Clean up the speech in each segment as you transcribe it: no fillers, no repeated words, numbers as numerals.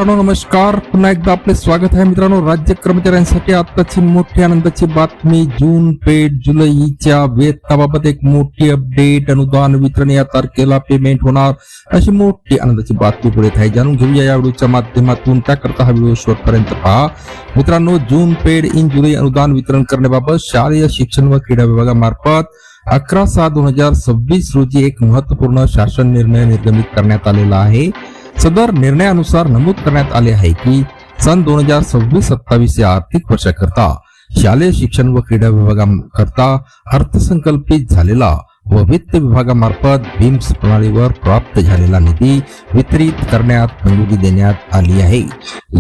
मित्रांनो नमस्कार, पुन्हा एकदा आपले स्वागत आहे. मित्रांनो, राज्य कर्मचाऱ्यांसाठी आताची मोठी आनंदाची बातमी. जून पेड जुलैच्या वेतनाबाबत एक मोठी अपडेट. अनुदान वितरण या तारखेला पेमेंट होणार अशी मोठी आनंदाची बातमी पुढे येत आहे. जाणून घेऊया या व्हिडिओच्या माध्यमातून. त्याकरता हा व्हिडिओ शेवटपर्यंत पहा. मित्रांनो, जून पेड इन जुलै अनुदान वितरण करण्याबाबत शालेय शिक्षण व क्रीडा विभागामार्फत 11/6/2026 रोजी एक महत्वपूर्ण शासन निर्णय निर्गमित करण्यात आलेला आहे. सदर निर्णयानुसार नमूद करण्यात आले आहे की सन 2026-27 या आर्थिक वर्षाकरता शालेय शिक्षण व क्रीडा विभागाकरता अर्थसंकल्पित झालेला व वित्त विभागामार्फत बीम्स प्रणालीवर प्राप्त झालेला निधी वितरित करण्यात मंजुरी देण्यात आली आहे.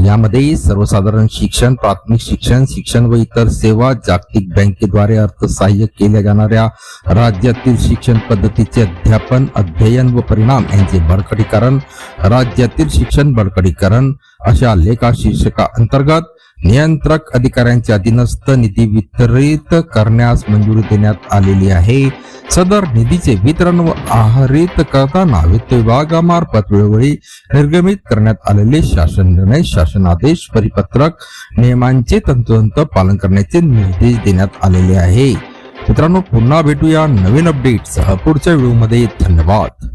यामध्ये सर्वसाधारण शिक्षण, प्राथमिक शिक्षण, शिक्षण व इतर सेवा, जागतिक बँकेद्वारे अर्थसहाय्य केल्या जाणाऱ्या राज्यातील शिक्षण पद्धतीचे अध्यापन, अध्ययन व परिणाम यांचे बळकटीकरण, राज्यातील शिक्षण बळकटीकरण अशा लेखा शीर्षका अंतर्गत नियंत्रक अधिकाऱ्यांच्या अधीनस्थ निधी वितरित करण्यास मंजुरी देण्यात आलेली आहे. सदर निधीचे वितरण व आहरित करताना वित्त विभागामार्फत वेळोवेळी निर्गमित करण्यात आलेले शासन निर्णय, शासन आदेश, परिपत्रक, नियमांचे तंतोतंत पालन करण्याचे निर्देश देण्यात आलेले आहे. मित्रांनो, पुन्हा भेटूया नवीन अपडेटसह पुढच्या व्हिडिओमध्ये. धन्यवाद.